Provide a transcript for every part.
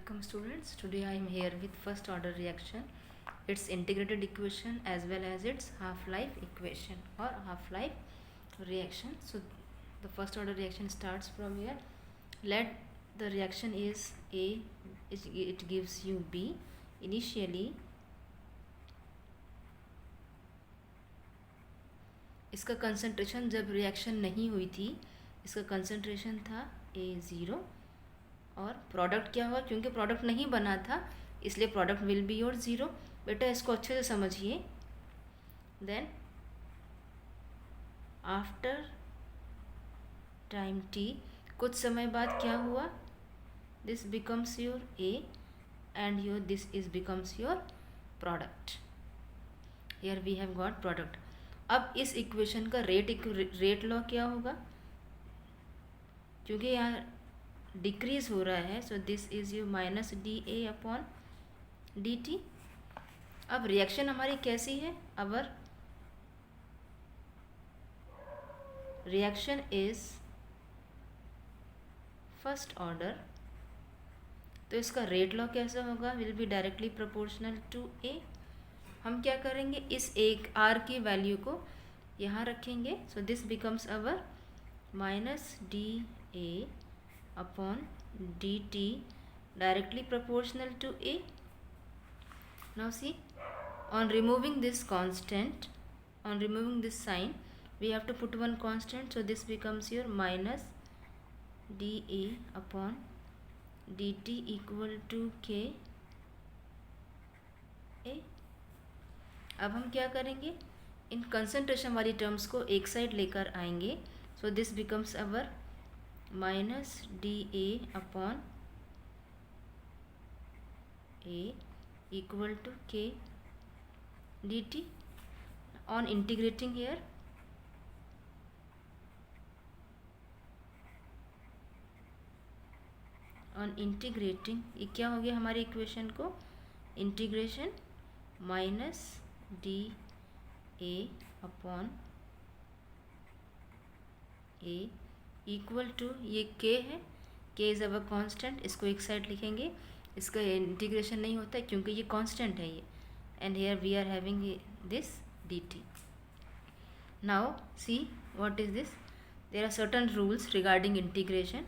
Welcome students. Today I am here with first order reaction, its integrated equation as well as its half-life equation or half-life reaction. So the first order reaction starts from here. Let the reaction is A, it gives you B. Initially इसका concentration जब reaction नहीं हुई थी इसका concentration था A0 और product क्या हुआ, क्योंकि प्रोडक्ट नहीं बना था इसलिए product will be your zero. बेटा इसको अच्छे से समझिए. देन आफ्टर टाइम टी, कुछ समय बाद क्या हुआ, this becomes your A and your this is becomes your product. Here we have got product. अब इस इक्वेशन का रेट लॉ क्या होगा, क्योंकि यहाँ डिक्रीज हो रहा है, so this is you minus D A upon d t. अब रिएक्शन हमारी कैसी है, our reaction is first order, तो इसका रेट लॉ कैसा होगा, will be directly proportional to a. हम क्या करेंगे, इस एक आर की वैल्यू को यहाँ रखेंगे, सो this becomes our minus D A upon dt directly proportional to a. Now see, on removing this constant, on removing this sign, we have to put one constant, so this becomes your minus dA upon dt equal to k a. अब हम क्या करेंगे, in concentration वाली terms को एक side लेकर आएंगे, सो this becomes our minus dA upon A equal to K dt. On integrating here, on integrating ये क्या हो गया हमारी इक्वेशन को, integration minus D A upon A equal to, ये k है, k इज़ अवर कांस्टेंट, इसको एक साइड लिखेंगे, इसका इंटीग्रेशन नहीं होता है क्योंकि ये कांस्टेंट है ये, and here we are having this dt. Now see what is this, there are certain rules regarding integration.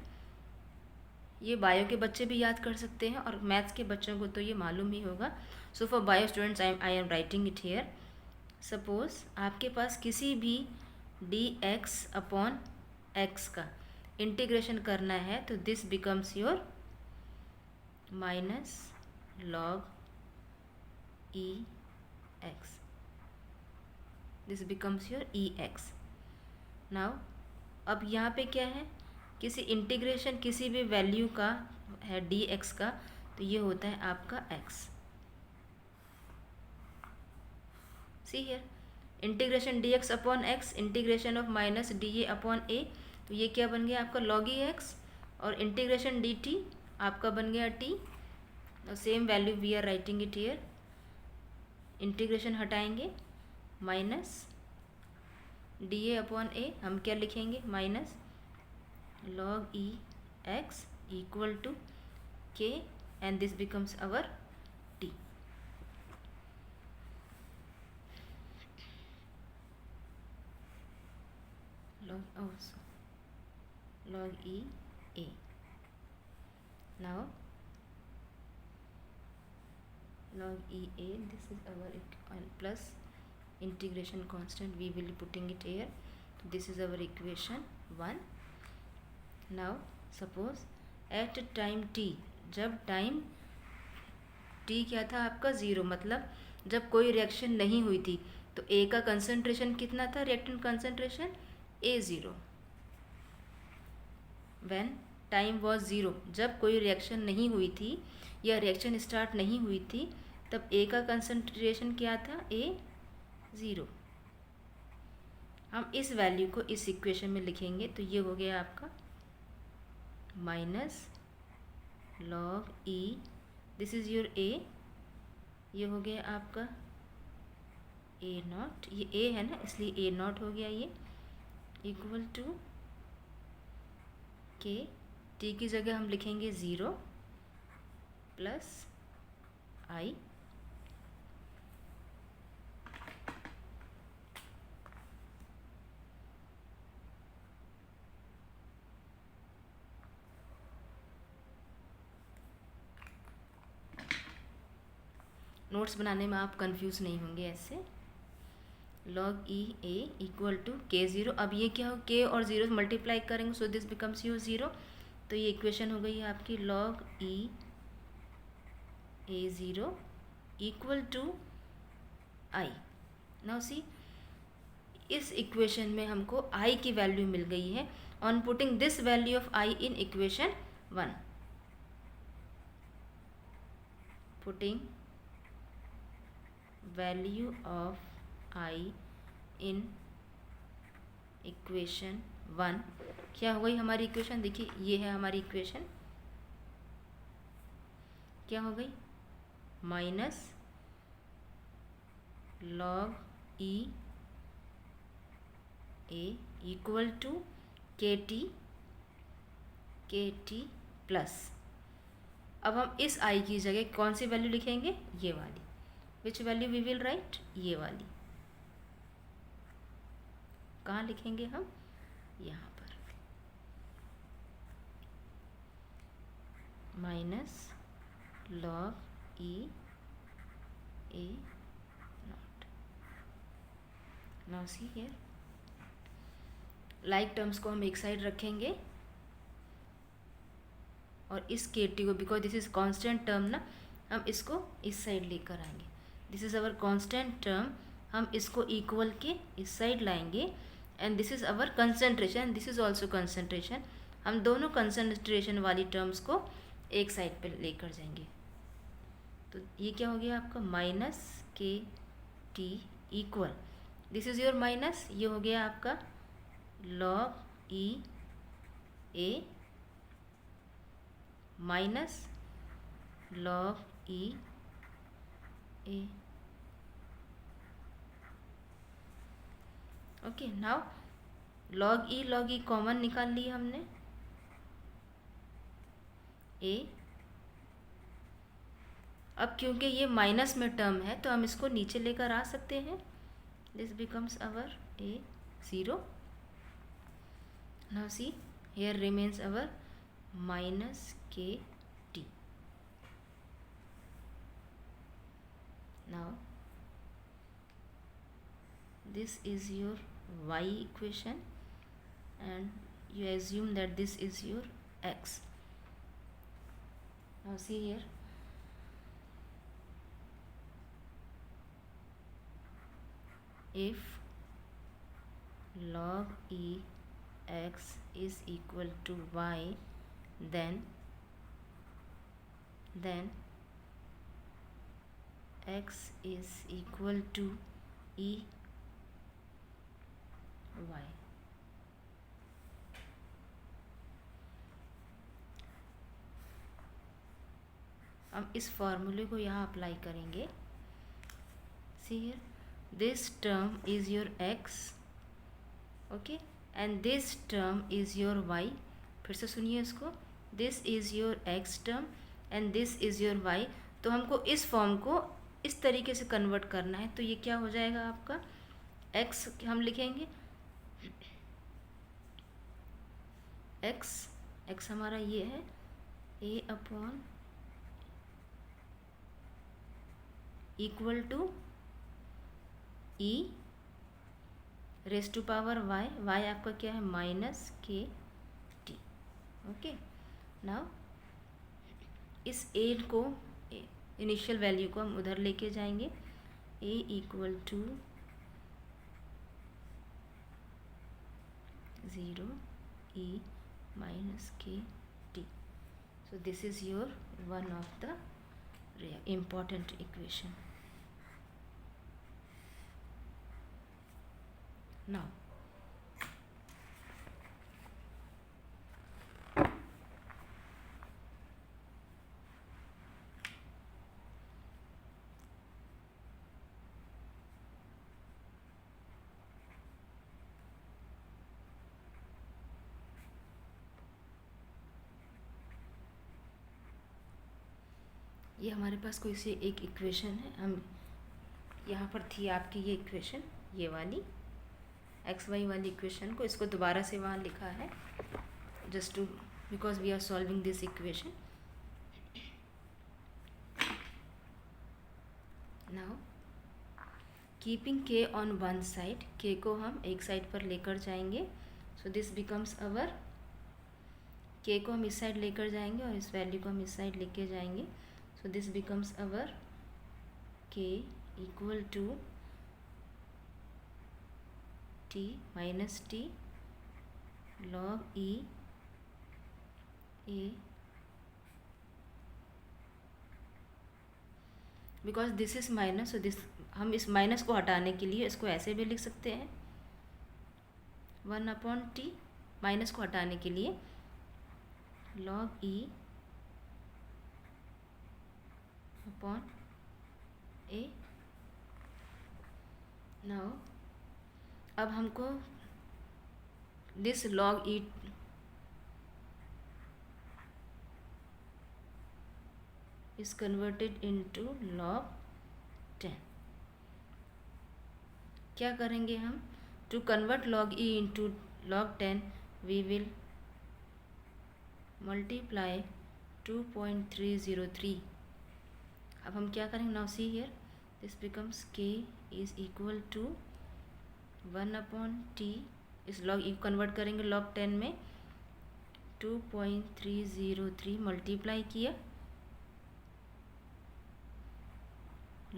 ये बायो के बच्चे भी याद कर सकते हैं और मैथ्स के बच्चों को तो ये मालूम ही होगा. So for bio students I am writing it here. Suppose आपके पास किसी भी डी एक्स अपॉन एक्स का इंटीग्रेशन करना है, तो this becomes your minus log e x, this becomes your E x. Now अब यहाँ पे क्या है, किसी इंटीग्रेशन किसी भी वैल्यू का है डी एक्स का, तो ये होता है आपका x. C here, integration d x upon x, integration of minus D A upon a, तो ये क्या बन गया आपका लॉग ई एक्स, और इंटीग्रेशन डी टी आपका बन गया t. Same value we are writing it here. Integration हटाएंगे, minus D A upon a, हम क्या लिखेंगे, minus log e x equal to k, and this becomes our t. log e a. Now log e a, this is our plus integration constant, we will be putting it here. This is our equation 1. Now suppose at time t, जब time t क्या था आपका 0, मतलब जब कोई reaction नहीं हुई थी, तो a का कंसंट्रेशन कितना था, reactant concentration A0. When time was 0, जब कोई रिएक्शन नहीं हुई थी या रिएक्शन स्टार्ट नहीं हुई थी, तब A का कंसंट्रेशन क्या था, A0. हम इस वैल्यू को इस इक्वेशन में लिखेंगे, तो ये हो गया आपका minus log E, this is your A, ये हो गया आपका A0, ये A है ना इसलिए A0 हो गया ये, इक्वल टू के, टी की जगह हम लिखेंगे 0 प्लस आई नोट्स बनाने में आप कंफ्यूज नहीं होंगे ऐसे। Log E A equal to K zero. अब ये क्या हो, के और ज़ीरो मल्टीप्लाई करेंगे so this becomes you zero. तो ये इक्वेशन हो गई है आपकी log E A zero equal to I. Now see, इस इक्वेशन में हमको आई की वैल्यू मिल गई है। On putting this value of I in equation 1, putting value of I in equation 1, क्या हो गई हमारी इक्वेशन? देखिए ये है हमारी इक्वेशन, क्या हो गई? Minus log E A equal to K T plus. अब हम इस आई की जगह कौन सी वैल्यू लिखेंगे? ये वाली। Which value we will write? ये वाली। कहाँ लिखेंगे हम? यहाँ पर। Minus log E A naught. Now C here, like terms को हम एक साइड रखेंगे और इस के टी को, because this is constant term ना, हम इसको इस साइड लेकर आएंगे। This is our constant term, हम इसको इक्वल के इस साइड लाएंगे। And this is our concentration, this is also concentration. हम दोनों कंसंट्रेशन वाली टर्म्स को एक साइड पे लेकर जाएंगे। तो ये क्या हो गया आपका? माइनस के T equal, this is your minus, ये हो गया आपका लॉग ई ए माइनस लॉग ई ए। ओके, नाउ लॉग ई कॉमन निकाल ली हमने, ए। अब क्योंकि ये माइनस में टर्म है तो हम इसको नीचे लेकर आ सकते हैं। This becomes our a zero. Now C, here remains our minus के t. Now this is your y equation and you assume that this is your x. Now see here, if log e x is equal to y, then x is equal to e y. हम इस फॉर्मूले को यहाँ apply करेंगे। See here, this term is your x, okay, and this term is your y। फिर से सुनिए इसको, this is your x term and this is your y। तो हमको इस फॉर्म को इस तरीके से कन्वर्ट करना है। तो ये क्या हो जाएगा आपका? x हम लिखेंगे, x हमारा ये है a upon equal to e raise to power y आपका क्या है? माइनस के टी। ओके, नाउ इस a को, इनिशियल वैल्यू को हम उधर लेके जाएंगे, a equal to 0 e minus k t. So this is your one of the important equation. Now ये हमारे पास कोई सी एक इक्वेशन है, हम यहाँ पर थी आपकी ये इक्वेशन, ये वाली एक्स वाई वाली इक्वेशन को, इसको दोबारा से वहाँ लिखा है just to because we are solving this equation. Now keeping k on one side, k को हम एक साइड पर लेकर जाएंगे, so this becomes our, k को हम इस साइड लेकर जाएंगे और इस वैल्यू को हम इस साइड लेके जाएंगे, so this becomes our k equal to t minus t log e a, because this is minus, so this, हम इस माइनस को हटाने के लिए इसको ऐसे भी लिख सकते हैं 1/t, माइनस को हटाने के लिए log e upon a. Now अब हमको this log e is converted into log 10. क्या करेंगे हम? To convert log e into log 10 we will multiply 2.303. अब हम क्या करेंगे? Now see here, this becomes k is equal to 1/t, इस log e कन्वर्ट करेंगे log 10 में, 2.303 मल्टीप्लाई किया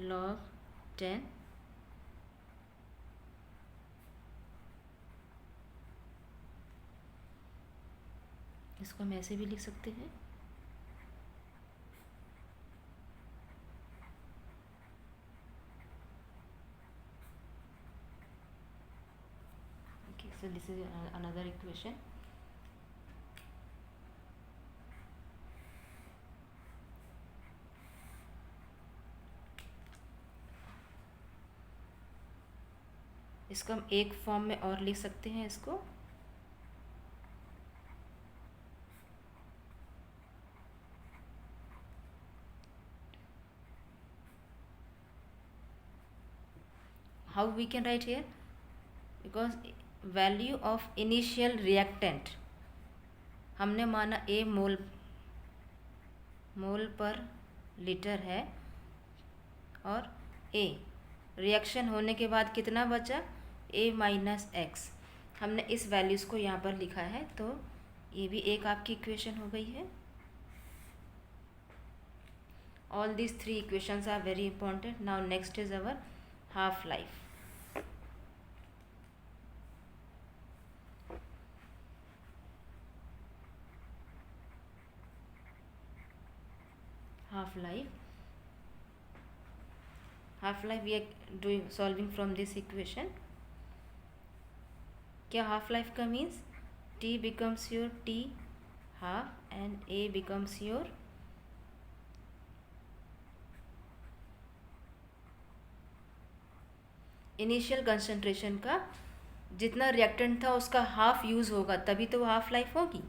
log 10 इसको हम ऐसे भी लिख सकते हैं, okay, so this is another equation. इसको हम एक फॉर्म में और लिख सकते हैं, इसको how we can write here, because value of initial reactant हमने माना a मोल पर लीटर है, और a रिएक्शन होने के बाद कितना बचा, a माइनस एक्स, हमने इस वैल्यूज़ को यहाँ पर लिखा है, तो ये भी एक आपकी इक्वेशन हो गई है. All these three equations are very important. Now next is our half life. half life we are doing solving from this equation. क्या half life का means, t becomes your t half and a becomes your initial concentration का जितना reactant था उसका half use होगा, तभी तो half life होगी,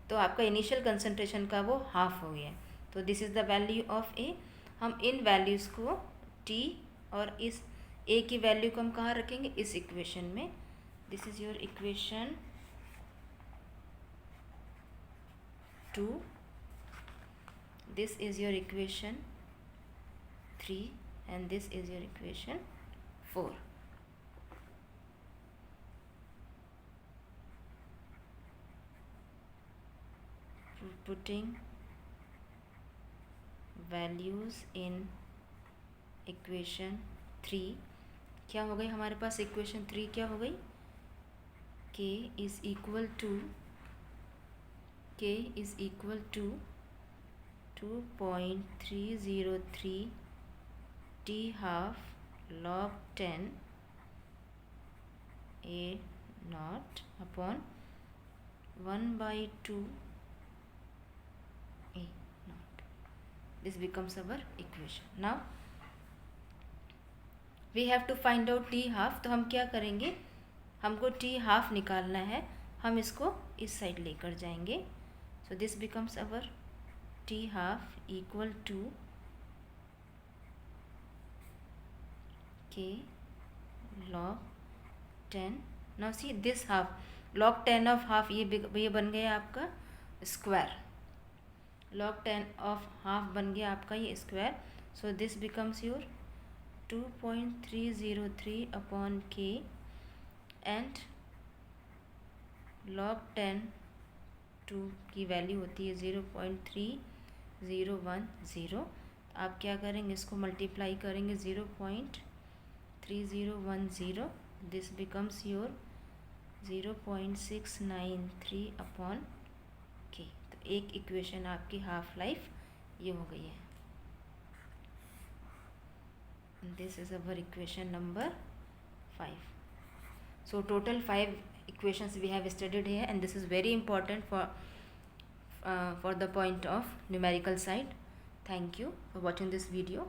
तो आपका इनिशियल कंसंट्रेशन का वो हाफ हो गया. तो this is the value of a. हम इन वैल्यूज़ को टी और इस ए की वैल्यू को हम कहाँ रखेंगे, इस इक्वेशन में. This is your equation 2, this is your equation 3 and this is your equation 4. Putting values in equation 3, क्या हो गई हमारे पास इक्वेशन 3, क्या हो गई, k is equal to 2.303 t half log 10 a naught upon 1/2 a naught. This becomes our equation. Now we have to find out t half. तो हम क्या करेंगे, हमको t half निकालना है, हम इसको इस साइड लेकर जाएंगे. So this becomes our t half equal to k log 10. Now see this half, log 10 of half, ये बन गया आपका स्क्वायर. log 10 ऑफ हाफ बन गया आपका ये square. So this becomes your 2.303 upon k and log 10 2 की वैल्यू होती है 0.3010. आप क्या करेंगे, इसको मल्टीप्लाई करेंगे 0.3010. दिस बिकम्स योर 0.693 अपॉन के. तो एक इक्वेशन आपकी हाफ लाइफ ये हो गई है. This is our equation number 5. So total 5 equations we have studied here, and this is very important for the point of numerical side. Thank you for watching this video.